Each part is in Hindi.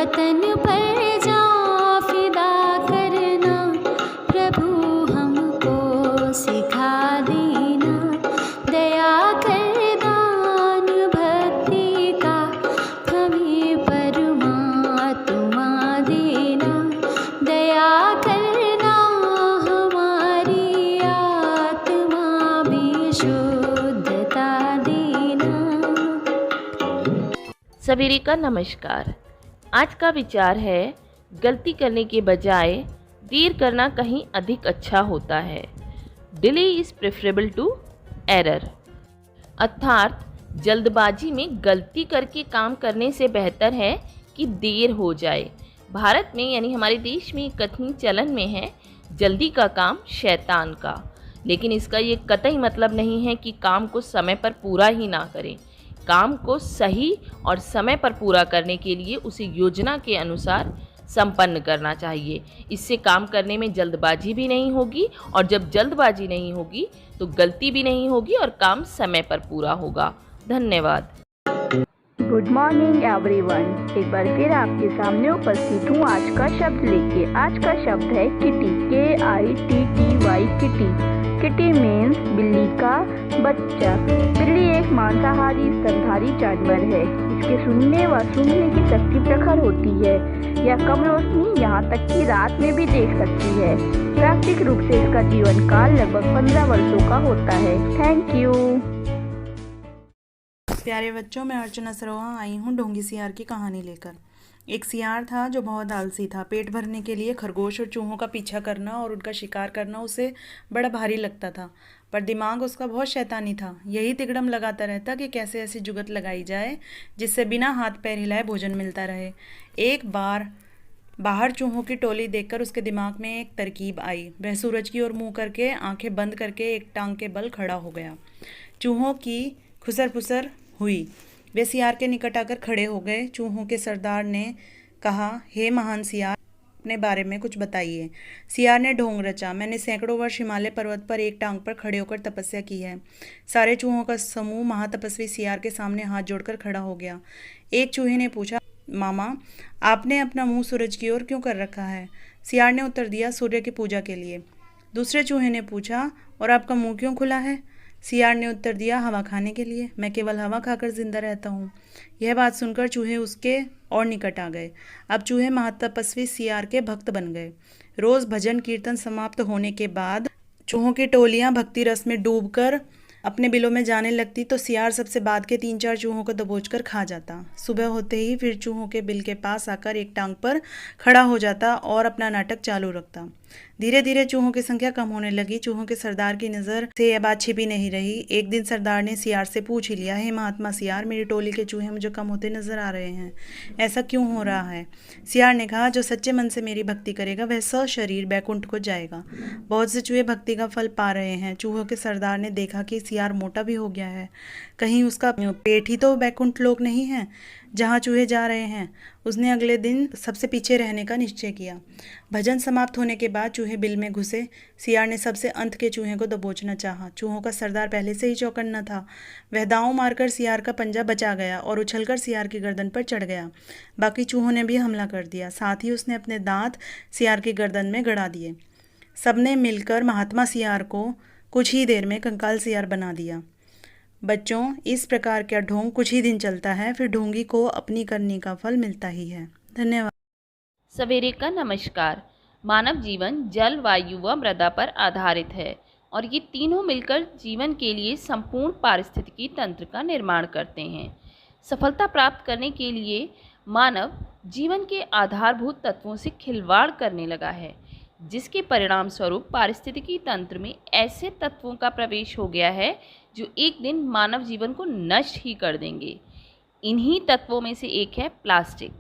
वतन पर जा फिदा करना, प्रभु हमको सिखा देना। दया कर दान भक्ति का हमें परमात्मा देना। दया करना हमारी आत्मा में शुद्धता देना। सवेरे का नमस्कार। आज का विचार है, गलती करने के बजाय देर करना कहीं अधिक अच्छा होता है। Delay is preferable to error. अर्थात जल्दबाजी में गलती करके काम करने से बेहतर है कि देर हो जाए। भारत में यानी हमारे देश में कथनी चलन में है, जल्दी का काम शैतान का। लेकिन इसका ये कतई मतलब नहीं है कि काम को समय पर पूरा ही ना करें। काम को सही और समय पर पूरा करने के लिए उसे योजना के अनुसार संपन्न करना चाहिए। इससे काम करने में जल्दबाजी भी नहीं होगी, और जब जल्दबाजी नहीं होगी तो गलती भी नहीं होगी और काम समय पर पूरा होगा। धन्यवाद। Good morning everyone. एक बार फिर आपके सामने उपस्थित हूँ आज का शब्द लेके। आज का शब्द है kitty, KITTY, kitty. Kitty means बिल्ली का बच्चा। बिल्ली एक मांसाहारी स्तनधारी जानवर है। इसके सुनने व सूंघने की शक्ति प्रखर होती है। यह कम रोशनी यहाँ तक कि रात में भी देख सकती है। प्राकृतिक रूप से इसका जीवन काल लगभग 15 वर्षों का होता है। Thank you. प्यारे बच्चों, मैं अर्चना सरोहा आई हूँ ढोंगी सियार की कहानी लेकर। एक सियार था जो बहुत आलसी था। पेट भरने के लिए खरगोश और चूहों का पीछा करना और उनका शिकार करना उसे बड़ा भारी लगता था, पर दिमाग उसका बहुत शैतानी था। यही तिकड़म लगाता रहता कि कैसे ऐसी जुगत लगाई जाए जिससे बिना हाथ पैर हिलाए भोजन मिलता रहे। एक बार बाहर चूहों की टोली देखकर उसके दिमाग में एक तरकीब आई। वह सूरज की ओर मुँह करके आंखें बंद करके एक टांग के बल खड़ा हो गया। चूहों की खुसर फुसर हुई। वे सियार के निकट आकर खड़े हो गए। चूहों के सरदार ने कहा, हे महान सियार, अपने बारे में कुछ बताइए। सियार ने ढोंग रचा, मैंने सैकड़ों वर्ष हिमालय पर्वत पर एक टांग पर खड़े होकर तपस्या की है। सारे चूहों का समूह महातपस्वी सियार के सामने हाथ जोड़कर खड़ा हो गया। एक चूहे ने पूछा, मामा, आपने अपना मुंह सूरज की ओर क्यों कर रखा है? सियार ने उत्तर दिया, सूर्य की पूजा के लिए। दूसरे चूहे ने पूछा, और आपका मुंह क्यों खुला है? सियार ने उत्तर दिया, हवा खाने के लिए। मैं केवल हवा खाकर जिंदा रहता हूँ। यह बात सुनकर चूहे उसके और निकट आ गए। अब चूहे महातपस्वी सियार के भक्त बन गए। रोज भजन कीर्तन समाप्त होने के बाद चूहों की टोलियां भक्ति रस में डूबकर अपने बिलों में जाने लगती तो सियार सबसे बाद के 3-4 चूहों को दबोचकर खा जाता। सुबह होते ही फिर चूहों के बिल के पास आकर एक टांग पर खड़ा हो जाता और अपना नाटक चालू रखता। धीरे धीरे चूहों की संख्या कम होने लगी। चूहों के सरदार की नज़र से यह बात छिपी नहीं रही। एक दिन सरदार ने सियार से पूछ ही लिया, हे महात्मा सियार, मेरी टोली के चूहे मुझे कम होते नजर आ रहे हैं, ऐसा क्यों हो रहा है? सियार ने कहा, जो सच्चे मन से मेरी भक्ति करेगा वह सशरीर बैकुंठ को जाएगा। बहुत से चूहे भक्ति का फल पा रहे हैं। चूहों के सरदार ने देखा कि सियार मोटा भी हो गया है। कहीं उसका पेट ही तो बैकुंठ लोक नहीं है जहाँ चूहे जा रहे हैं। उसने अगले दिन सबसे पीछे रहने का निश्चय किया। भजन समाप्त होने के बाद चूहे बिल में घुसे। सियार ने सबसे अंत के चूहे को दबोचना चाहा। चूहों का सरदार पहले से ही चौकन्ना था। वह दांव मारकर सियार का पंजा बचा गया और उछलकर सियार की गर्दन पर चढ़ गया। बाकी चूहों ने भी हमला कर दिया। साथ ही उसने अपने दांत सियार की गर्दन में गड़ा दिए। सबने मिलकर महात्मा सियार को कुछ ही देर में कंकाल सियार बना दिया। बच्चों, इस प्रकार का ढोंग कुछ ही दिन चलता है, फिर ढोंगी को अपनी करनी का फल मिलता ही है। धन्यवाद। सवेरे का नमस्कार। मानव जीवन जल, वायु व मृदा पर आधारित है, और ये तीनों मिलकर जीवन के लिए संपूर्ण पारिस्थितिकी तंत्र का निर्माण करते हैं। सफलता प्राप्त करने के लिए मानव जीवन के आधारभूत तत्वों से खिलवाड़ करने लगा है, जिसके परिणाम स्वरूप पारिस्थितिकी तंत्र में ऐसे तत्वों का प्रवेश हो गया है जो एक दिन मानव जीवन को नष्ट ही कर देंगे। इन्हीं तत्वों में से एक है प्लास्टिक।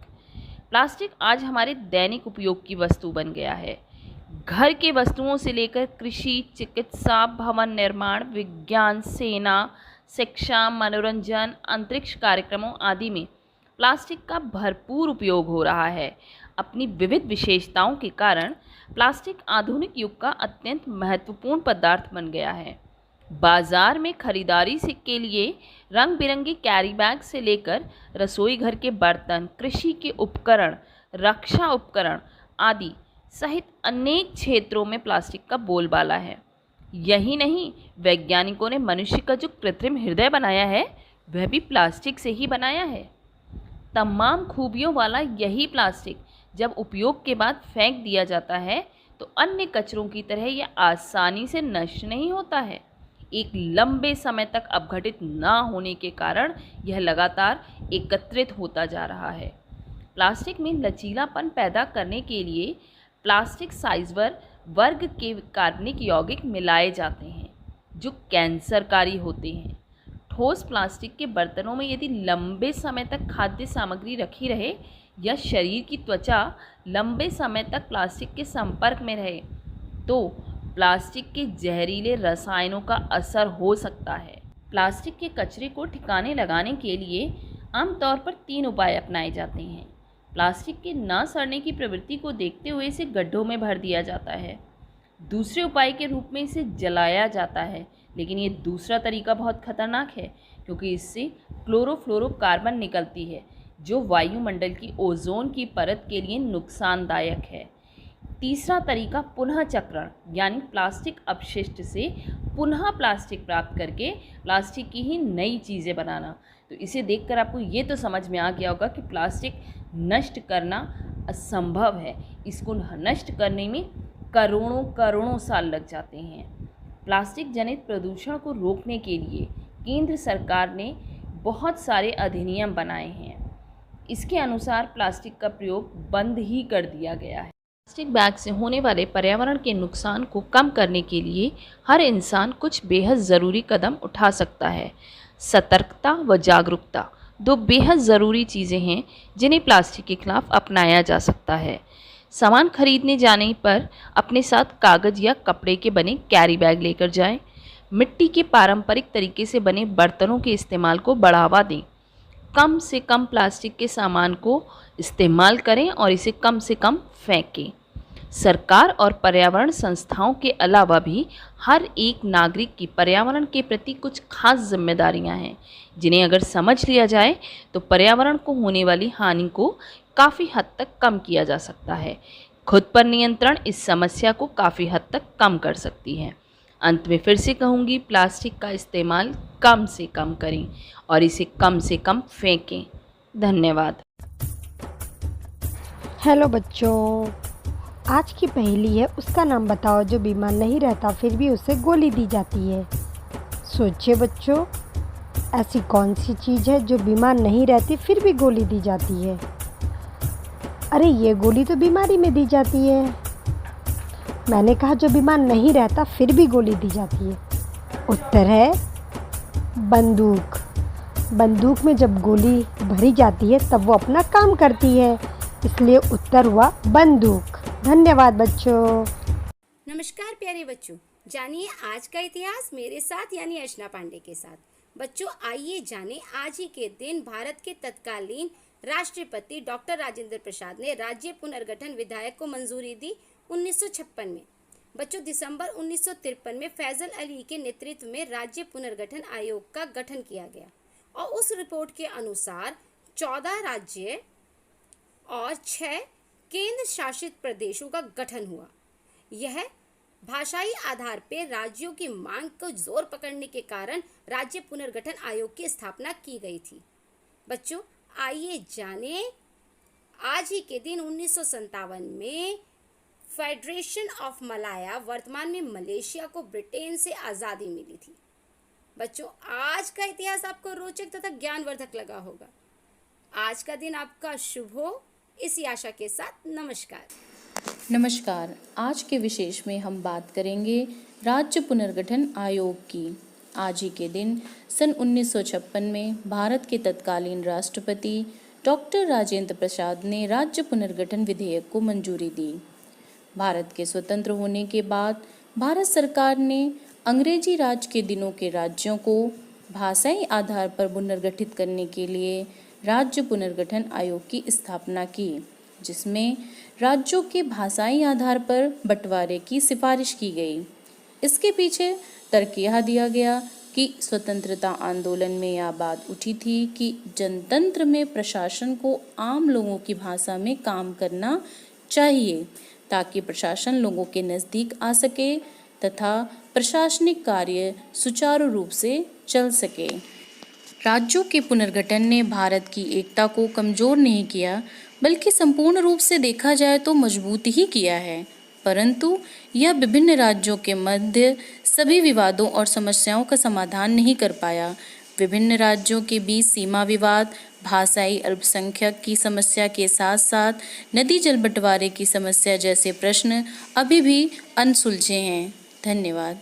प्लास्टिक आज हमारे दैनिक उपयोग की वस्तु बन गया है। घर के वस्तुओं से लेकर कृषि, चिकित्सा, भवन निर्माण, विज्ञान, सेना, शिक्षा, मनोरंजन, अंतरिक्ष कार्यक्रमों आदि में प्लास्टिक का भरपूर उपयोग हो रहा है। अपनी विविध विशेषताओं के कारण प्लास्टिक आधुनिक युग का अत्यंत महत्वपूर्ण पदार्थ बन गया है। बाजार में खरीदारी के लिए रंग बिरंगे कैरी बैग से लेकर रसोई घर के बर्तन, कृषि के उपकरण, रक्षा उपकरण आदि सहित अनेक क्षेत्रों में प्लास्टिक का बोलबाला है। यही नहीं, वैज्ञानिकों ने मनुष्य का जो कृत्रिम हृदय बनाया है वह भी प्लास्टिक से ही बनाया है। तमाम खूबियों वाला यही प्लास्टिक जब उपयोग के बाद फेंक दिया जाता है तो अन्य कचरों की तरह यह आसानी से नष्ट नहीं होता है। एक लंबे समय तक अपघटित ना होने के कारण यह लगातार एकत्रित होता जा रहा है। प्लास्टिक में लचीलापन पैदा करने के लिए प्लास्टिक साइज़वर वर्ग के कार्बनिक यौगिक मिलाए जाते हैं जो कैंसरकारी होते हैं। ठोस प्लास्टिक के बर्तनों में यदि लंबे समय तक खाद्य सामग्री रखी रहे या शरीर की त्वचा लंबे समय तक प्लास्टिक के संपर्क में रहे तो प्लास्टिक के जहरीले रसायनों का असर हो सकता है। प्लास्टिक के कचरे को ठिकाने लगाने के लिए आमतौर पर 3 उपाय अपनाए जाते हैं। प्लास्टिक के ना सड़ने की प्रवृत्ति को देखते हुए इसे गड्ढों में भर दिया जाता है। दूसरे उपाय के रूप में इसे जलाया जाता है, लेकिन ये दूसरा तरीका बहुत खतरनाक है क्योंकि इससे क्लोरोफ्लोरोकार्बन निकलती है जो वायुमंडल की ओजोन की परत के लिए नुकसानदायक है। तीसरा तरीका पुनः चक्रण यानी प्लास्टिक अपशिष्ट से पुनः प्लास्टिक प्राप्त करके प्लास्टिक की ही नई चीज़ें बनाना। तो इसे देखकर आपको ये तो समझ में आ गया होगा कि प्लास्टिक नष्ट करना असंभव है। इसको नष्ट करने में करोड़ों साल लग जाते हैं। प्लास्टिक जनित प्रदूषण को रोकने के लिए केंद्र सरकार ने बहुत सारे अधिनियम बनाए हैं। इसके अनुसार प्लास्टिक का प्रयोग बंद ही कर दिया गया है। प्लास्टिक बैग से होने वाले पर्यावरण के नुकसान को कम करने के लिए हर इंसान कुछ बेहद ज़रूरी कदम उठा सकता है। सतर्कता व जागरूकता 2 बेहद ज़रूरी चीज़ें हैं जिन्हें प्लास्टिक के खिलाफ अपनाया जा सकता है। सामान खरीदने जाने पर अपने साथ कागज़ या कपड़े के बने कैरी बैग लेकर जाएं। मिट्टी के पारंपरिक तरीके से बने बर्तनों के इस्तेमाल को बढ़ावा दें। कम से कम प्लास्टिक के सामान को इस्तेमाल करें और इसे कम से कम फेंकें। सरकार और पर्यावरण संस्थाओं के अलावा भी हर एक नागरिक की पर्यावरण के प्रति कुछ खास जिम्मेदारियां हैं जिन्हें अगर समझ लिया जाए तो पर्यावरण को होने वाली हानि को काफ़ी हद तक कम किया जा सकता है। खुद पर नियंत्रण इस समस्या को काफ़ी हद तक कम कर सकती है। अंत में फिर से कहूँगी, प्लास्टिक का इस्तेमाल कम से कम करें और इसे कम से कम फेंकें। धन्यवाद। हेलो बच्चों, आज की पहेली है उसका नाम बताओ जो बीमार नहीं रहता फिर भी उसे गोली दी जाती है। सोचिए बच्चों, ऐसी कौन सी चीज़ है जो बीमार नहीं रहती फिर भी गोली दी जाती है। अरे ये गोली तो बीमारी में दी जाती है। मैंने कहा जो बीमार नहीं रहता फिर भी गोली दी जाती है। उत्तर है बंदूक। बंदूक में जब गोली भरी जाती है तब वो अपना काम करती है, इसलिए उत्तर हुआ बंदूक। धन्यवाद बच्चों। नमस्कार प्यारे बच्चों, जानिए आज का इतिहास मेरे साथ यानी अर्चना पांडे के साथ। बच्चों आइए जाने आज ही के दिन भारत के तत्कालीन राष्ट्रपति डॉक्टर राजेंद्र प्रसाद ने राज्य पुनर्गठन विधेयक को मंजूरी दी 1956 में। बच्चों दिसंबर 1953 में फैजल अली के नेतृत्व में राज्य पुनर्गठन आयोग का गठन किया गया और उस रिपोर्ट के अनुसार 14 राज्य और 6 केंद्र शासित प्रदेशों का गठन हुआ। यह भाषाई आधार पर राज्यों की मांग को जोर पकड़ने के कारण राज्य पुनर्गठन आयोग की स्थापना की गई थी। बच्चों आइए जानें, आज ही के दिन 1957 में फेडरेशन ऑफ मलाया वर्तमान में मलेशिया को ब्रिटेन से आज़ादी मिली थी। बच्चों आज का इतिहास आपको रोचक तथा ज्ञानवर्धक लगा होगा। आज का दिन आपका शुभ हो, इसी आशा के साथ नमस्कार। नमस्कार। आज के विशेष में हम बात करेंगे राज्य पुनर्गठन आयोग की। आज ही के दिन सन 1956 में भारत के तत्कालीन राष्ट्रपति डॉक्टर राजेंद्र प्रसाद ने राज्य पुनर्गठन विधेयक को मंजूरी दी। भारत के स्वतंत्र होने के बाद भारत सरकार ने अंग्रेजी राज के दिनों के राज्यों को भाषाई आधार पर पुनर्गठित करने के लिए राज्य पुनर्गठन आयोग की स्थापना की, जिसमें राज्यों के भाषाई आधार पर बंटवारे की सिफारिश की गई। इसके पीछे तर्क यह दिया गया कि स्वतंत्रता आंदोलन में यह बात उठी थी कि जनतंत्र में प्रशासन को आम लोगों की भाषा में काम करना चाहिए ताकि प्रशासन लोगों के नज़दीक आ सके तथा प्रशासनिक कार्य सुचारू रूप से चल सके। राज्यों के पुनर्गठन ने भारत की एकता को कमज़ोर नहीं किया बल्कि संपूर्ण रूप से देखा जाए तो मजबूत ही किया है, परंतु यह विभिन्न राज्यों के मध्य सभी विवादों और समस्याओं का समाधान नहीं कर पाया। विभिन्न राज्यों के बीच सीमा विवाद, भाषाई अल्पसंख्यक की समस्या के साथ साथ नदी जल बंटवारे की समस्या जैसे प्रश्न अभी भी अनसुलझे हैं। धन्यवाद।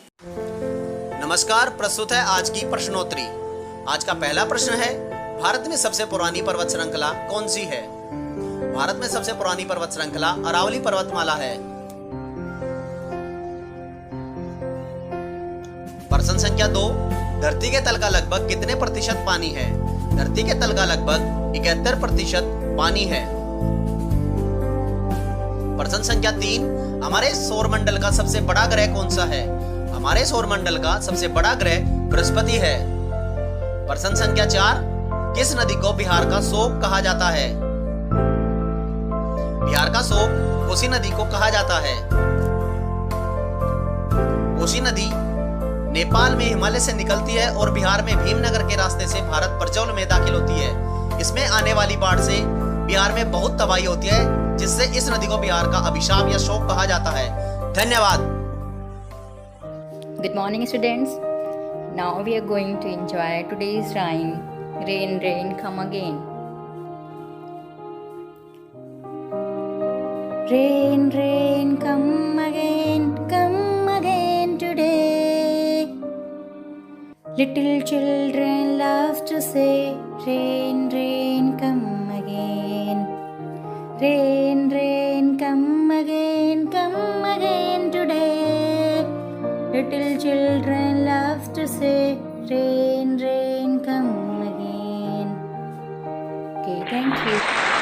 नमस्कार, प्रस्तुत है आज की प्रश्नोत्तरी। आज का पहला प्रश्न है, भारत में सबसे पुरानी पर्वत श्रृंखला कौन सी है? भारत में सबसे पुरानी पर्वत श्रृंखला अरावली पर्वतमाला है। प्रश्न संख्या 2, धरती के तल का लगभग कितने प्रतिशत पानी है? धरती के तल का लगभग 71% पानी है। प्रश्न संख्या 3, हमारे सौरमंडल का सबसे बड़ा ग्रह कौन सा है? हमारे सौरमंडल का सबसे बड़ा ग्रह बृहस्पति है। प्रश्न संख्या 4, किस नदी को बिहार का शोक कहा जाता है? बिहार का शोक कोसी नदी को कहा जाता है। कोसी नदी नेपाल में हिमालय से निकलती है और बिहार में भीमनगर के रास्ते से भारत परचौल में दाखिल होती है। इसमें आने वाली बाढ़ से बिहार में बहुत तबाही होती है, जिससे इस नदी को बिहार का अभिशाप या शोक कहा जाता है। धन्यवाद। Good morning, students. Now we are going to enjoy today's rhyme. Rain, rain, come again. Rain, rain, come again today. Little children love to say, rain, rain, come again. Rain, rain, come again today. Little children love to say, rain, rain, come again. Okay, thank you.